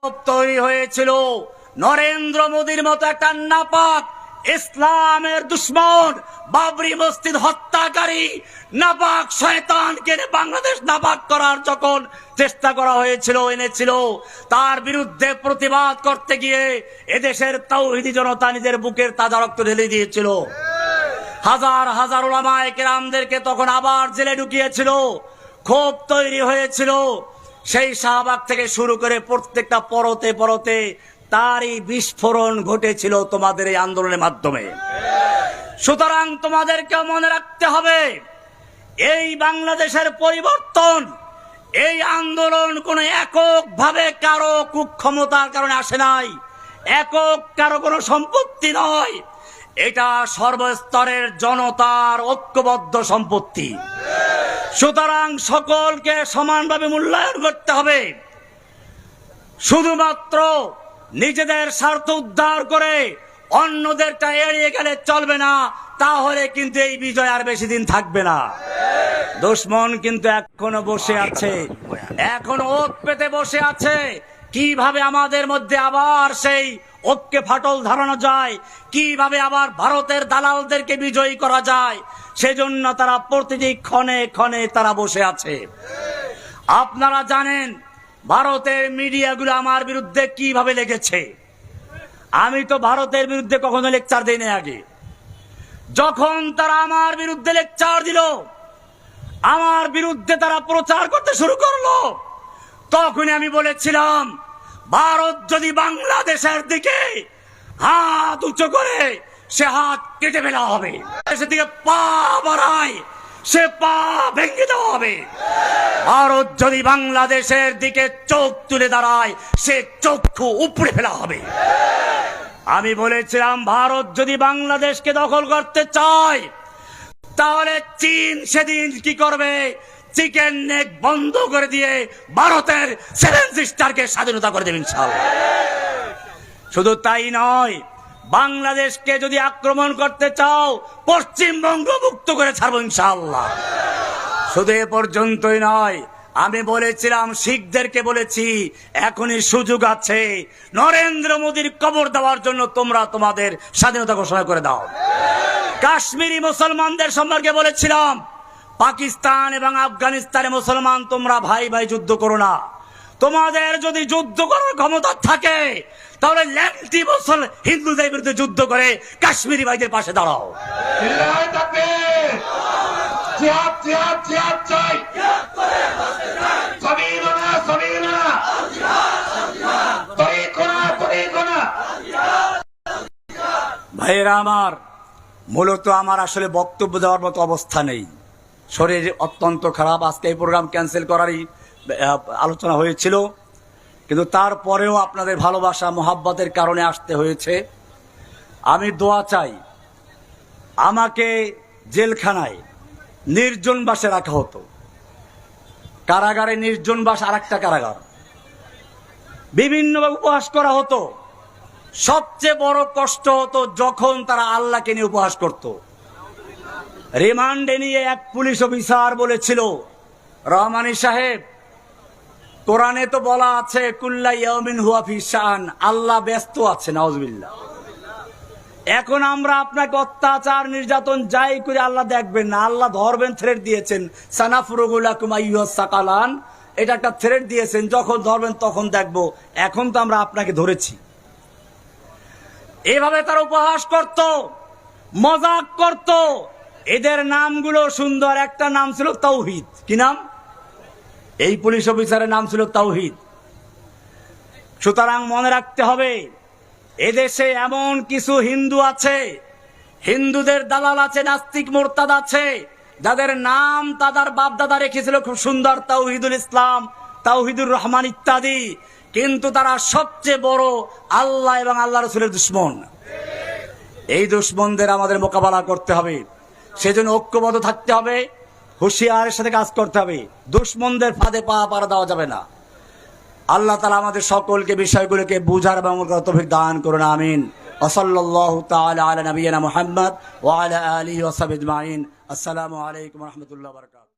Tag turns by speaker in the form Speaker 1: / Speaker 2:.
Speaker 1: তৈরি হয়েছিল নরেন্দ্র মোদীর মতো একটা নাপাক ইসলামের দুশ্মন, বাবরি মসজিদ হত্যাকারী নাপাক শয়তানকে বাংলাদেশ নাপাক করার যখন চেষ্টা করা হয়েছিল, এনেছিল, তার বিরুদ্ধে প্রতিবাদ করতে গিয়ে এদেশের তাওহীদি জনতা নিজের বুকের তাজা রক্ত ঢেলে দিয়েছিল। হাজার হাজার উলামায়ে কেরামদেরকে তখন আবার জেলে ঢুকিয়েছিল। ক্ষোভ তৈরি হয়েছিল। সেই শাহবাগ থেকে শুরু করে প্রত্যেকটা পরতে পরতে তারই বিস্ফোরণ ঘটেছিল তোমাদের এই আন্দোলনের মাধ্যমে। সুতরাং তোমাদেরকে মনে রাখতে হবে, এই বাংলাদেশের পরিবর্তন, এই আন্দোলন কোন একক ভাবে কারো কুক্ষমতার কারণে আসে নাই, একক কারো কোনো সম্পত্তি নয়। এটা সর্বস্তরের জনতার ঐক্যবদ্ধ সম্পত্তি। সুতরাং সকলকে সমানভাবে মূল্যায়ন করতে হবে। শুধুমাত্র নিজেদের স্বার্থ উদ্ধার করে অন্যদেরটা এড়িয়ে গেলে চলবে না, তাহলে কিন্তু এই বিজয় আর বেশি দিন থাকবে না। দুশমন কিন্তু এখনো বসে আছে, এখনো ওত পেতে বসে আছে। কিভাবে আমাদের মধ্যে আবার সেই ঐক্যে ফাটল ধরানো যায়, কিভাবে আবার ভারতের দালালদেরকে বিজয়ী করা যায়, সেজন্য তারা প্রতিটি ক্ষণে ক্ষণে তারা বসে আছে। আপনারা জানেন ভারতের মিডিয়াগুলো আমার বিরুদ্ধে কিভাবে লেগেছে। আমি তো ভারতের বিরুদ্ধে কখনো লেকচার দেই না। আগে যখন তারা আমার বিরুদ্ধে লেকচার দিল, আমার বিরুদ্ধে তারা প্রচার করতে শুরু করলো, তখনই আমি বলেছিলাম, ভারত যদি বাংলাদেশের দিকে হাত উঁচু করে সে হাত কেটে ফেলা হবে, সেদিকে পা বাড়ায় সে পা ভেঙে দেওয়া হবে। ভারত যদি বাংলাদেশের দিকে চোখ তুলে দাঁড়ায় সে চক্ষু উপড়ে ফেলা হবে। আমি বলেছিলাম, ভারত যদি বাংলাদেশকে দখল করতে চায় তাহলে চীন সেদিন কি করবে, চিকেন নেক বন্ধ করে দিয়ে ভারতের 7 সিস্টারকে স্বাধীনতা করে দেবেন ইনশাআল্লাহ। শুধু তাই নয়, বাংলাদেশকে যদি আক্রমণ করতে চাও পশ্চিমবঙ্গ মুক্ত করে ছাড়বো ইনশাআল্লাহ। শুধু এ পর্যন্তই নয়, আমি বলেছিলাম, শিখদেরকে বলেছি, এখনই সুযোগ আছে, নরেন্দ্র মোদীর কবর দেওয়ার জন্য তোমরা তোমাদের স্বাধীনতা ঘোষণা করে দাও। কাশ্মীরি মুসলমানদের সম্পর্কে বলেছিলাম, পাকিস্তান এবং আফগানিস্তানে মুসলমান তোমরা ভাই ভাই যুদ্ধ করো না। তোমাদের যদি যুদ্ধ করার ক্ষমতা থাকে তাহলে ল্যান্টি মুসলমান হিন্দুদের বিরুদ্ধে যুদ্ধ করে কাশ্মীরি ভাইদের পাশে দাঁড়াও। ভাইয়েরা আমার, মূলত আমার আসলে বক্তব্য দেওয়ার মতো অবস্থা নেই, শরীর অত্যন্ত খারাপ। আজকে এই প্রোগ্রাম ক্যান্সেল করারই আলোচনা হয়েছিল, কিন্তু তারপরেও আপনাদের ভালোবাসা মোহাব্বতের কারণে আসতে হয়েছে। আমি দোয়া চাই, আমাকে জেলখানায় নির্জনবাসে রাখা হতো, কারাগারে নির্জনবাস আর একটা কারাগার, বিভিন্নভাবে উপহাস করা হতো। সবচেয়ে বড় কষ্ট হতো যখন তারা আল্লাহকে নিয়ে উপহাস করত। রিমান্ডে নিয়ে এক পুলিশ অফিসার বলেছিল, রহমানী সাহেব, কোরআনে তো বলা আছে কুল্লা ইয়াউমিন হুয়া ফি শান, আল্লাহ ব্যস্ত আছে, নাউজুবিল্লাহ। এখন আমরা আপনাকে অত্যাচার নির্যাতন যাই করে আল্লাহ দেখবেন না, আল্লাহ ধরবেন, থ্রেট দিয়েছেন, সানাফরুগু লাকুম আইয়ুহাস সাকালান, এটা একটা থ্রেট দিয়েছেন, যখন ধরবেন তখন দেখবো। এখন তো আমরা আপনাকে ধরেছি। এভাবে তারা উপহাস করত, মজাক করত। এদের নামগুলো সুন্দর, একটা নাম ছিল তাওহীদ। কি নাম? এই পুলিশ অফিসারের নাম ছিল তাওহীদ। সুতরাং মনে রাখতে হবে, এদেশে এমন কিছু হিন্দু আছে, হিন্দুদের দালাল আছে, নাস্তিক মোরতাদ আছে, যাদের নাম তাদের বাপ দাদা রেখেছিল খুব সুন্দর, তাওহীদুল ইসলাম, তাওহীদুর রহমান ইত্যাদি, কিন্তু তারা সবচেয়ে বড় আল্লাহ এবং আল্লাহ রাসূলের দুশমন। এই দুশমনদের আমাদের মোকাবেলা করতে হবে, সেজন্য ঐক্যবদ্ধ থাকতে হবে, হুঁশিয়ারের সাথে কাজ করতে হবে। দুশমনদের ফাঁদে পা পাড়া দেওয়া যাবে না। আল্লাহ তাআলা আমাদের সকলকে বিষয়গুলোকে বুঝার এবং তৌফিক দান করুন, আমিন। ওয়াসাল্লাল্লাহু তাআলা আলা নবিয়িনা মুহাম্মদ ওয়া আলা আলিহি ওয়া সাহবিহি আজমাইন। আসসালামু আলাইকুম ওয়া রাহমাতুল্লাহি ওয়া বারাকাতুহু।